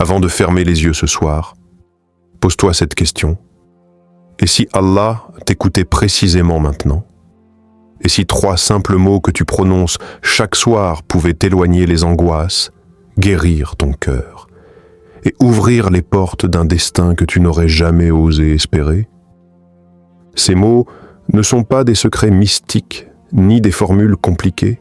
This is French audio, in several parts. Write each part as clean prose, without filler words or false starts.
Avant de fermer les yeux ce soir, pose-toi cette question. Et si Allah t'écoutait précisément maintenant? Et si 3 simples mots que tu prononces chaque soir pouvaient éloigner les angoisses, guérir ton cœur et ouvrir les portes d'un destin que tu n'aurais jamais osé espérer? Ces mots ne sont pas des secrets mystiques ni des formules compliquées.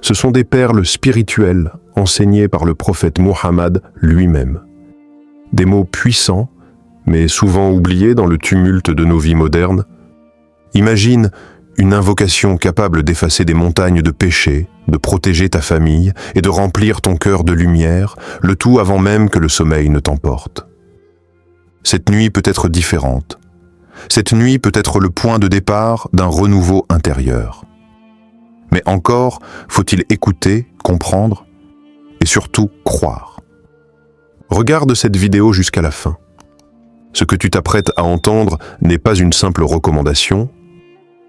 Ce sont des perles spirituelles enseignées par le prophète Muhammad lui-même. Des mots puissants, mais souvent oubliés dans le tumulte de nos vies modernes. Imagine une invocation capable d'effacer des montagnes de péchés, de protéger ta famille et de remplir ton cœur de lumière, le tout avant même que le sommeil ne t'emporte. Cette nuit peut être différente. Cette nuit peut être le point de départ d'un renouveau intérieur. Mais encore, faut-il écouter, comprendre et surtout croire. Regarde cette vidéo jusqu'à la fin. Ce que tu t'apprêtes à entendre n'est pas une simple recommandation,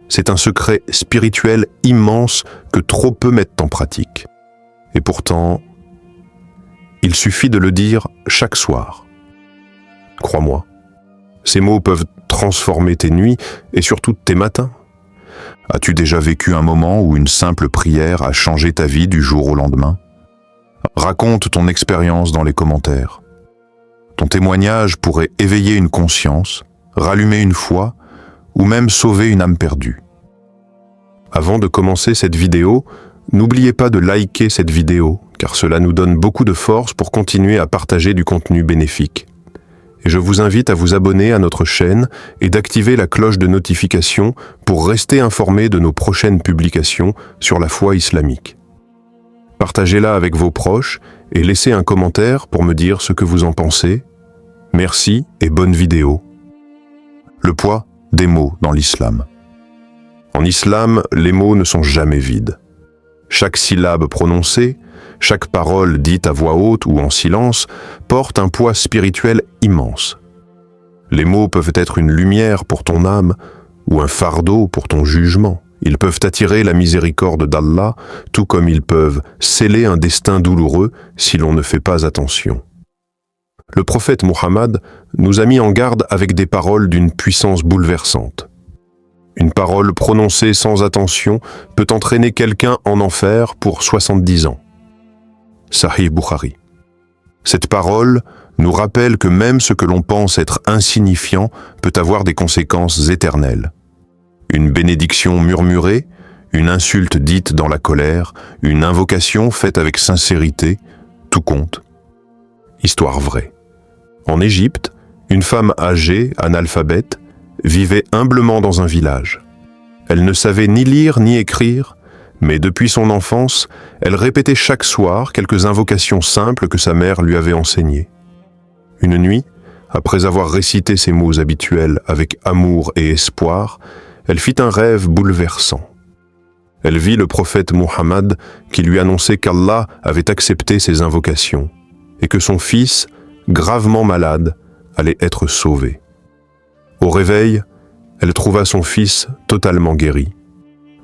c'est un secret spirituel immense que trop peu mettent en pratique. Et pourtant, il suffit de le dire chaque soir. Crois-moi, ces mots peuvent transformer tes nuits et surtout tes matins. As-tu déjà vécu un moment où une simple prière a changé ta vie du jour au lendemain? Raconte ton expérience dans les commentaires. Ton témoignage pourrait éveiller une conscience, rallumer une foi ou même sauver une âme perdue. Avant de commencer cette vidéo, n'oubliez pas de liker cette vidéo, car cela nous donne beaucoup de force pour continuer à partager du contenu bénéfique. Et je vous invite à vous abonner à notre chaîne et d'activer la cloche de notification pour rester informé de nos prochaines publications sur la foi islamique. Partagez-la avec vos proches et laissez un commentaire pour me dire ce que vous en pensez. Merci et bonne vidéo. Le poids des mots dans l'islam. En islam, les mots ne sont jamais vides. Chaque syllabe prononcée, chaque parole dite à voix haute ou en silence porte un poids spirituel immense. Les mots peuvent être une lumière pour ton âme ou un fardeau pour ton jugement. Ils peuvent attirer la miséricorde d'Allah, tout comme ils peuvent sceller un destin douloureux si l'on ne fait pas attention. Le prophète Muhammad nous a mis en garde avec des paroles d'une puissance bouleversante. Une parole prononcée sans attention peut entraîner quelqu'un en enfer pour 70 ans. Sahih Bukhari. Cette parole nous rappelle que même ce que l'on pense être insignifiant peut avoir des conséquences éternelles. Une bénédiction murmurée, une insulte dite dans la colère, une invocation faite avec sincérité, tout compte. Histoire vraie. En Égypte, une femme âgée, analphabète, vivait humblement dans un village. Elle ne savait ni lire ni écrire, mais depuis son enfance, elle répétait chaque soir quelques invocations simples que sa mère lui avait enseignées. Une nuit, après avoir récité ces mots habituels avec amour et espoir, elle fit un rêve bouleversant. Elle vit le prophète Muhammad qui lui annonçait qu'Allah avait accepté ses invocations et que son fils, gravement malade, allait être sauvé. Au réveil, elle trouva son fils totalement guéri,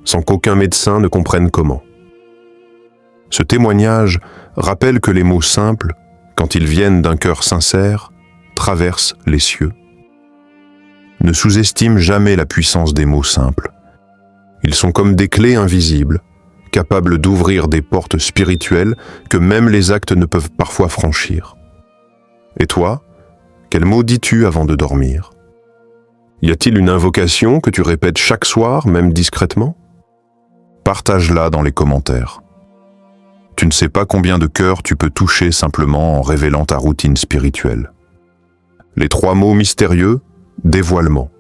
sans qu'aucun médecin ne comprenne comment. Ce témoignage rappelle que les mots simples, quand ils viennent d'un cœur sincère, traversent les cieux. Ne sous-estime jamais la puissance des mots simples. Ils sont comme des clés invisibles, capables d'ouvrir des portes spirituelles que même les actes ne peuvent parfois franchir. Et toi, quels mots dis-tu avant de dormir? Y a-t-il une invocation que tu répètes chaque soir, même discrètement? Partage-la dans les commentaires. Tu ne sais pas combien de cœurs tu peux toucher simplement en révélant ta routine spirituelle. Les 3 mots mystérieux, dévoilement.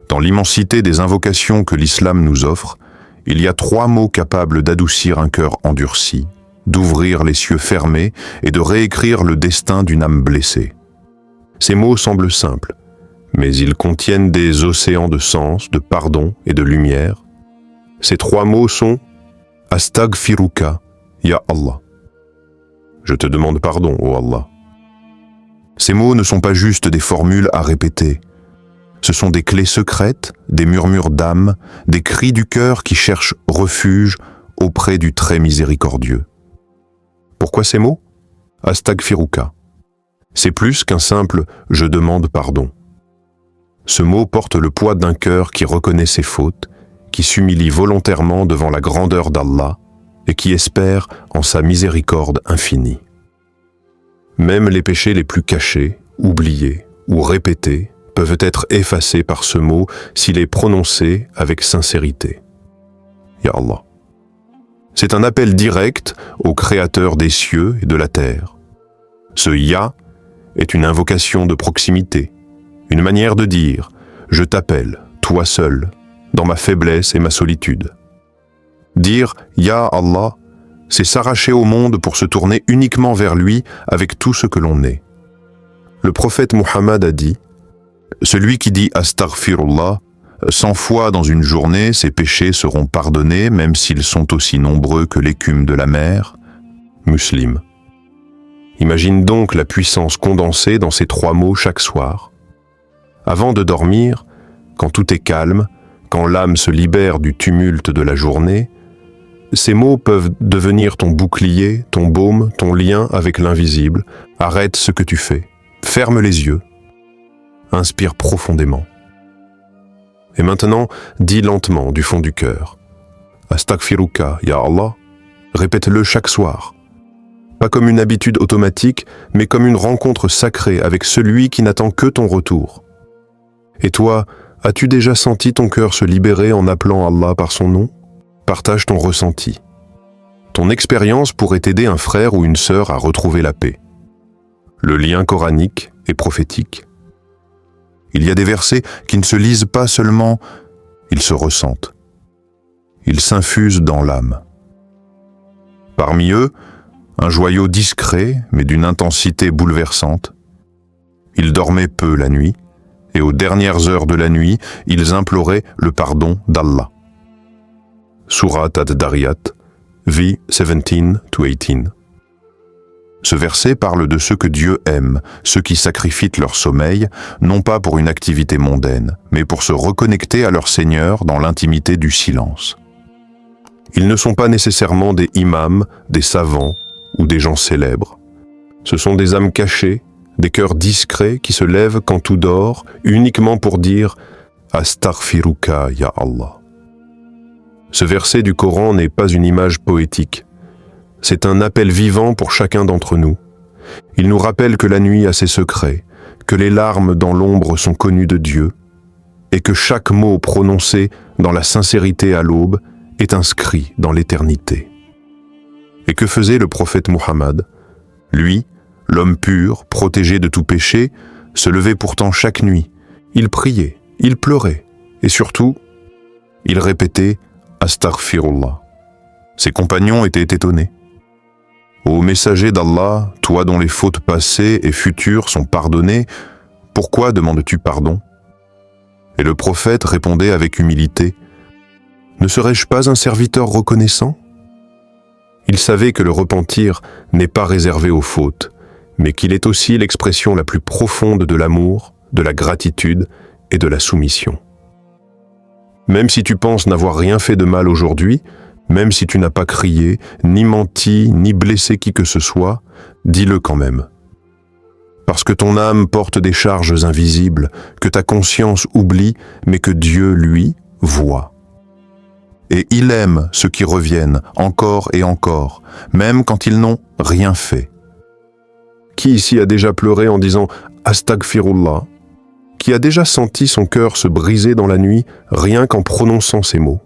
Dans l'immensité des invocations que l'islam nous offre, il y a 3 mots capables d'adoucir un cœur endurci, d'ouvrir les cieux fermés et de réécrire le destin d'une âme blessée. Ces mots semblent simples, mais ils contiennent des océans de sens, de pardon et de lumière. Ces 3 mots sont « Astaghfiruka, ya Allah ». Je te demande pardon, ô Allah. Ces mots ne sont pas juste des formules à répéter. Ce sont des clés secrètes, des murmures d'âme, des cris du cœur qui cherchent refuge auprès du très miséricordieux. Pourquoi ces mots? Astaghfiruka, C'est plus qu'un simple « je demande pardon ». Ce mot porte le poids d'un cœur qui reconnaît ses fautes, qui s'humilie volontairement devant la grandeur d'Allah et qui espère en sa miséricorde infinie. Même les péchés les plus cachés, oubliés ou répétés peuvent être effacés par ce mot s'il est prononcé avec sincérité. Ya Allah. C'est un appel direct au Créateur des cieux et de la terre. Ce Ya est une invocation de proximité, une manière de dire « je t'appelle, toi seul, dans ma faiblesse et ma solitude ». Dire « Ya Allah », c'est s'arracher au monde pour se tourner uniquement vers lui avec tout ce que l'on est. Le prophète Muhammad a dit « Celui qui dit Astaghfirullah 100 fois dans une journée, ses péchés seront pardonnés même s'ils sont aussi nombreux que l'écume de la mer. » Muslim. Imagine donc la puissance condensée dans ces 3 mots chaque soir. Avant de dormir, quand tout est calme, quand l'âme se libère du tumulte de la journée, ces mots peuvent devenir ton bouclier, ton baume, ton lien avec l'invisible. Arrête ce que tu fais. Ferme les yeux. Inspire profondément. Et maintenant, dis lentement du fond du cœur. Astaghfiruka, ya Allah. Répète-le chaque soir. Pas comme une habitude automatique, mais comme une rencontre sacrée avec celui qui n'attend que ton retour. Et toi, as-tu déjà senti ton cœur se libérer en appelant Allah par son nom ? Partage ton ressenti. Ton expérience pourrait aider un frère ou une sœur à retrouver la paix. Le lien coranique est prophétique. Il y a des versets qui ne se lisent pas seulement, ils se ressentent. Ils s'infusent dans l'âme. Parmi eux, un joyau discret, mais d'une intensité bouleversante. Ils dormaient peu la nuit, et aux dernières heures de la nuit, ils imploraient le pardon d'Allah. Surat ad-Dariyat, v. 17-18. Ce verset parle de ceux que Dieu aime, ceux qui sacrifient leur sommeil, non pas pour une activité mondaine, mais pour se reconnecter à leur Seigneur dans l'intimité du silence. Ils ne sont pas nécessairement des imams, des savants ou des gens célèbres. Ce sont des âmes cachées, des cœurs discrets qui se lèvent quand tout dort, uniquement pour dire « Astaghfiruka, ya Allah ». Ce verset du Coran n'est pas une image poétique. C'est un appel vivant pour chacun d'entre nous. Il nous rappelle que la nuit a ses secrets, que les larmes dans l'ombre sont connues de Dieu, et que chaque mot prononcé dans la sincérité à l'aube est inscrit dans l'éternité. Et que faisait le prophète Muhammad ? Lui, l'homme pur, protégé de tout péché, se levait pourtant chaque nuit. Il priait, il pleurait, et surtout, il répétait « Astaghfirullah ». Ses compagnons étaient étonnés. « Ô messager d'Allah, toi dont les fautes passées et futures sont pardonnées, pourquoi demandes-tu pardon ?» Et le prophète répondait avec humilité « Ne serais-je pas un serviteur reconnaissant ?» Il savait que le repentir n'est pas réservé aux fautes, mais qu'il est aussi l'expression la plus profonde de l'amour, de la gratitude et de la soumission. Même si tu penses n'avoir rien fait de mal aujourd'hui, même si tu n'as pas crié, ni menti, ni blessé qui que ce soit, dis-le quand même. Parce que ton âme porte des charges invisibles, que ta conscience oublie, mais que Dieu, lui, voit. Et il aime ceux qui reviennent encore et encore, même quand ils n'ont rien fait. Qui ici a déjà pleuré en disant « Astaghfirullah » ? Qui a déjà senti son cœur se briser dans la nuit rien qu'en prononçant ces mots ?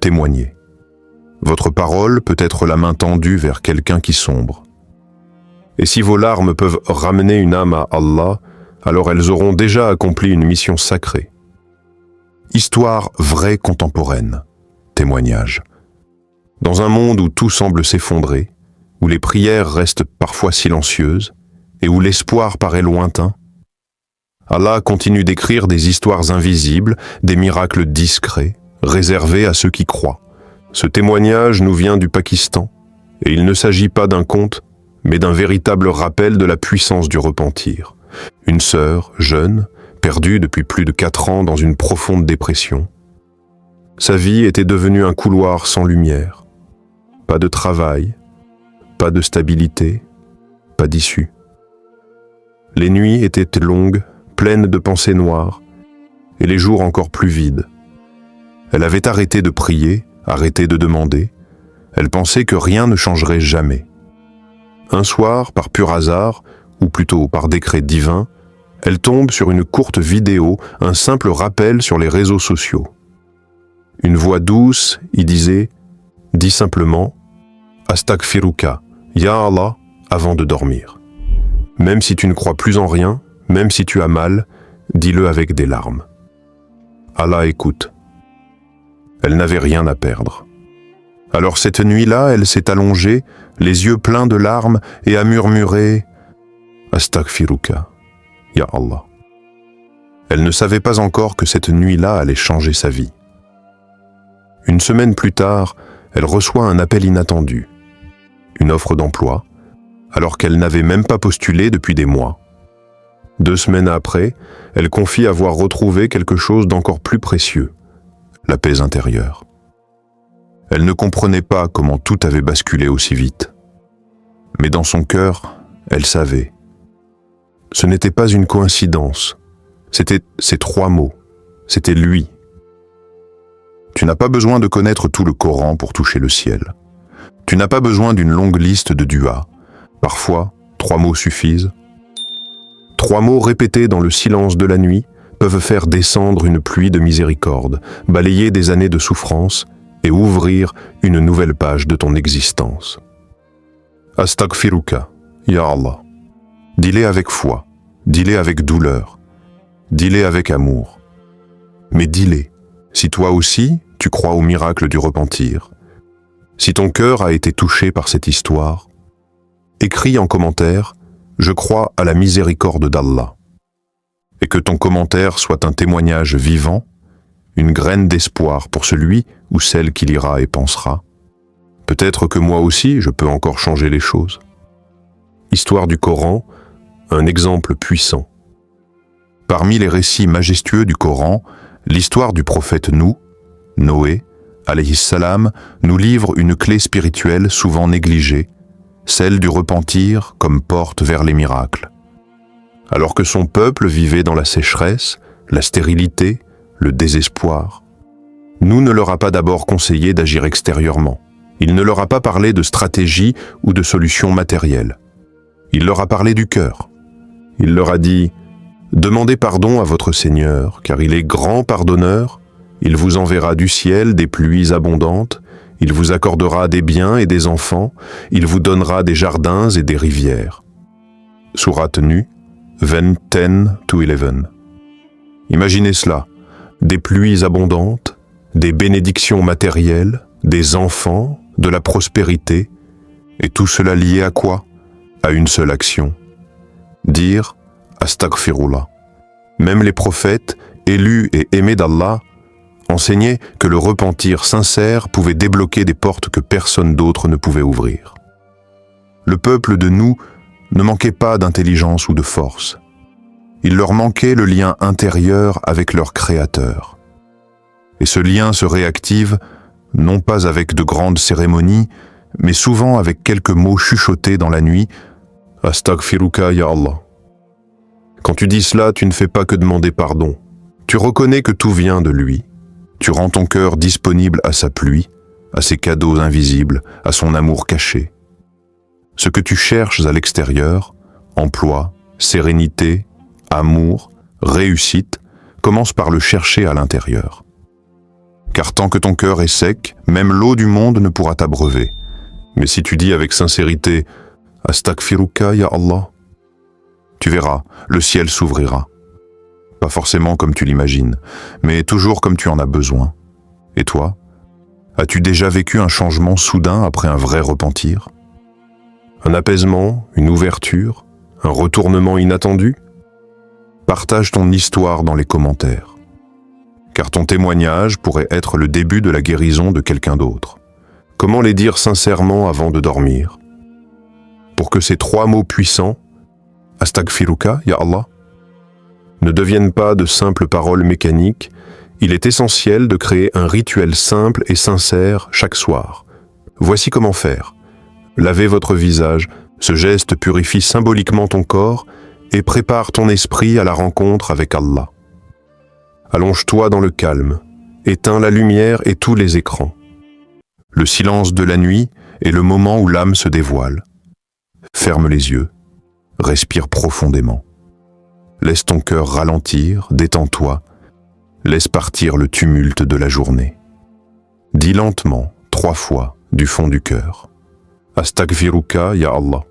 Témoignez. Votre parole peut être la main tendue vers quelqu'un qui sombre. Et si vos larmes peuvent ramener une âme à Allah, alors elles auront déjà accompli une mission sacrée. Histoire vraie contemporaine. Témoignage. Dans un monde où tout semble s'effondrer, où les prières restent parfois silencieuses et où l'espoir paraît lointain, Allah continue d'écrire des histoires invisibles, des miracles discrets, réservés à ceux qui croient. Ce témoignage nous vient du Pakistan, et il ne s'agit pas d'un conte, mais d'un véritable rappel de la puissance du repentir. Une sœur, jeune, perdue depuis plus de 4 ans dans une profonde dépression. Sa vie était devenue un couloir sans lumière. Pas de travail, pas de stabilité, pas d'issue. Les nuits étaient longues, pleines de pensées noires, et les jours encore plus vides. Elle avait arrêté de prier, arrêté de demander. Elle pensait que rien ne changerait jamais. Un soir, par pur hasard, ou plutôt par décret divin, elle tombe sur une courte vidéo, un simple rappel sur les réseaux sociaux. Une voix douce y disait « Dis simplement « Astaghfiruka, Ya Allah » avant de dormir. Même si tu ne crois plus en rien, même si tu as mal, dis-le avec des larmes. Allah écoute. Elle n'avait rien à perdre. Alors cette nuit-là, elle s'est allongée, les yeux pleins de larmes, et a murmuré « Astaghfiruka, Ya Allah ». Elle ne savait pas encore que cette nuit-là allait changer sa vie. Une semaine plus tard, elle reçoit un appel inattendu, une offre d'emploi, alors qu'elle n'avait même pas postulé depuis des mois. 2 semaines après, elle confie avoir retrouvé quelque chose d'encore plus précieux, la paix intérieure. Elle ne comprenait pas comment tout avait basculé aussi vite. Mais dans son cœur, elle savait. Ce n'était pas une coïncidence, c'était ces 3 mots, c'était lui. Tu n'as pas besoin de connaître tout le Coran pour toucher le ciel. Tu n'as pas besoin d'une longue liste de duas. Parfois, 3 mots suffisent. 3 mots répétés dans le silence de la nuit peuvent faire descendre une pluie de miséricorde, balayer des années de souffrance et ouvrir une nouvelle page de ton existence. Astaghfiruka, Ya Allah. Dis-les avec foi, dis-les avec douleur, dis-les avec amour. Mais dis-les, si toi aussi tu crois au miracle du repentir, si ton cœur a été touché par cette histoire, écris en commentaire « Je crois à la miséricorde d'Allah » et que ton commentaire soit un témoignage vivant, une graine d'espoir pour celui ou celle qui lira et pensera. Peut-être que moi aussi je peux encore changer les choses. Histoire du Coran, un exemple puissant. Parmi les récits majestueux du Coran, l'histoire du prophète Noé, alayhi salam, nous livre une clé spirituelle souvent négligée, celle du repentir comme porte vers les miracles. Alors que son peuple vivait dans la sécheresse, la stérilité, le désespoir, ne leur a pas d'abord conseillé d'agir extérieurement. Il ne leur a pas parlé de stratégie ou de solutions matérielles. Il leur a parlé du cœur. Il leur a dit « Demandez pardon à votre Seigneur, car il est grand pardonneur. Il vous enverra du ciel des pluies abondantes. Il vous accordera des biens et des enfants. Il vous donnera des jardins et des rivières. » Sourate Nuh, 10-11. Imaginez cela, des pluies abondantes, des bénédictions matérielles, des enfants, de la prospérité, et tout cela lié à quoi? À une seule action. Dire Astaghfirullah. Même les prophètes, élus et aimés d'Allah, enseignaient que le repentir sincère pouvait débloquer des portes que personne d'autre ne pouvait ouvrir. Le peuple de Nuh ne manquait pas d'intelligence ou de force. Il leur manquait le lien intérieur avec leur Créateur. Et ce lien se réactive non pas avec de grandes cérémonies, mais souvent avec quelques mots chuchotés dans la nuit « Astaghfiruka ya Allah ». Quand tu dis cela, tu ne fais pas que demander pardon. Tu reconnais que tout vient de lui. Tu rends ton cœur disponible à sa pluie, à ses cadeaux invisibles, à son amour caché. Ce que tu cherches à l'extérieur, emploi, sérénité, amour, réussite, commence par le chercher à l'intérieur. Car tant que ton cœur est sec, même l'eau du monde ne pourra t'abreuver. Mais si tu dis avec sincérité « Astaghfiruka ya Allah », tu verras, le ciel s'ouvrira. Pas forcément comme tu l'imagines, mais toujours comme tu en as besoin. Et toi, as-tu déjà vécu un changement soudain après un vrai repentir? Un apaisement, une ouverture, un retournement inattendu? Partage ton histoire dans les commentaires. Car ton témoignage pourrait être le début de la guérison de quelqu'un d'autre. Comment les dire sincèrement avant de dormir? Pour que ces 3 mots puissants, Astaghfiruka, ya Allah, ne deviennent pas de simples paroles mécaniques, il est essentiel de créer un rituel simple et sincère chaque soir. Voici comment faire. Lavez votre visage, ce geste purifie symboliquement ton corps et prépare ton esprit à la rencontre avec Allah. Allonge-toi dans le calme, éteins la lumière et tous les écrans. Le silence de la nuit est le moment où l'âme se dévoile. Ferme les yeux, respire profondément. Laisse ton cœur ralentir, détends-toi, laisse partir le tumulte de la journée. Dis lentement, 3 fois, du fond du cœur. Astaghfiruka, ya Allah.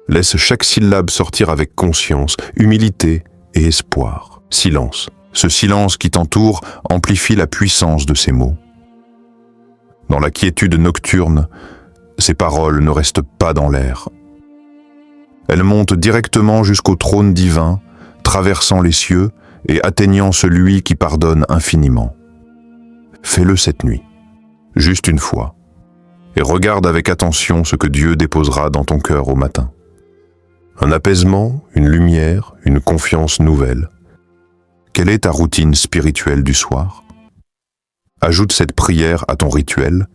Laisse chaque syllabe sortir avec conscience, humilité et espoir. Silence. Ce silence qui t'entoure amplifie la puissance de ces mots. Dans la quiétude nocturne, ces paroles ne restent pas dans l'air. Elles montent directement jusqu'au trône divin, traversant les cieux et atteignant celui qui pardonne infiniment. Fais-le cette nuit, juste une fois, et regarde avec attention ce que Dieu déposera dans ton cœur au matin. Un apaisement, une lumière, une confiance nouvelle. Quelle est ta routine spirituelle du soir? Ajoute cette prière à ton rituel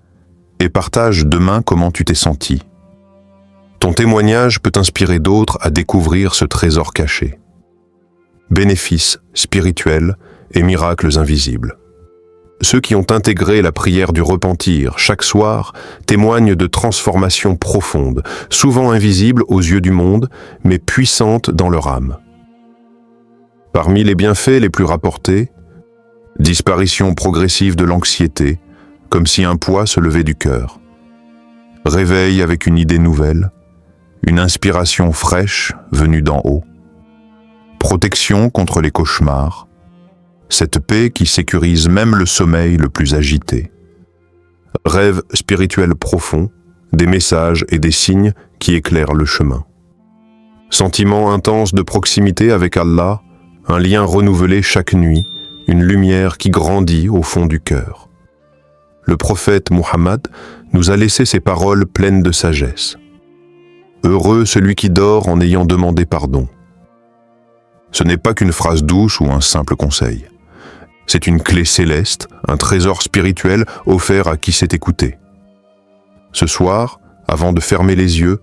et partage demain comment tu t'es senti. Ton témoignage peut inspirer d'autres à découvrir ce trésor caché. Bénéfices spirituels et miracles invisibles. Ceux qui ont intégré la prière du repentir chaque soir témoignent de transformations profondes, souvent invisibles aux yeux du monde, mais puissantes dans leur âme. Parmi les bienfaits les plus rapportés, disparition progressive de l'anxiété, comme si un poids se levait du cœur. Réveil avec une idée nouvelle, une inspiration fraîche venue d'en haut. Protection contre les cauchemars, cette paix qui sécurise même le sommeil le plus agité. Rêve spirituel profond, des messages et des signes qui éclairent le chemin. Sentiment intense de proximité avec Allah, un lien renouvelé chaque nuit, une lumière qui grandit au fond du cœur. Le prophète Muhammad nous a laissé ces paroles pleines de sagesse. Heureux celui qui dort en ayant demandé pardon. Ce n'est pas qu'une phrase douce ou un simple conseil. C'est une clé céleste, un trésor spirituel offert à qui sait écouter. Ce soir, avant de fermer les yeux,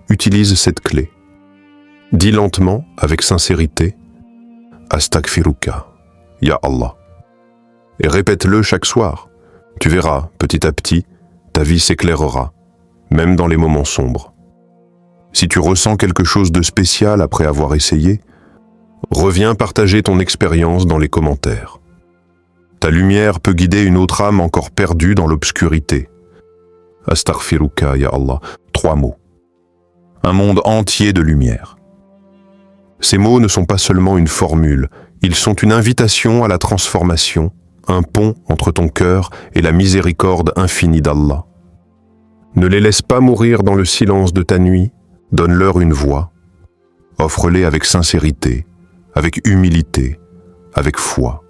utilise cette clé. Dis lentement, avec sincérité, Astaghfiruka, ya Allah. Et répète-le chaque soir. Tu verras, petit à petit, ta vie s'éclairera, même dans les moments sombres. Si tu ressens quelque chose de spécial après avoir essayé, reviens partager ton expérience dans les commentaires. Ta lumière peut guider une autre âme encore perdue dans l'obscurité. Astaghfiruka, ya Allah. 3 mots. Un monde entier de lumière. Ces mots ne sont pas seulement une formule, ils sont une invitation à la transformation, un pont entre ton cœur et la miséricorde infinie d'Allah. Ne les laisse pas mourir dans le silence de ta nuit, donne-leur une voix. Offre-les avec sincérité, avec humilité, avec foi.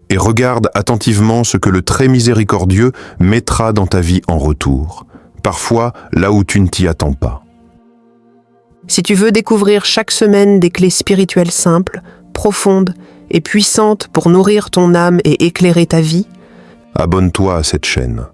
Et regarde attentivement ce que le très miséricordieux mettra dans ta vie en retour, parfois là où tu ne t'y attends pas. Si tu veux découvrir chaque semaine des clés spirituelles simples, profondes et puissantes pour nourrir ton âme et éclairer ta vie, abonne-toi à cette chaîne.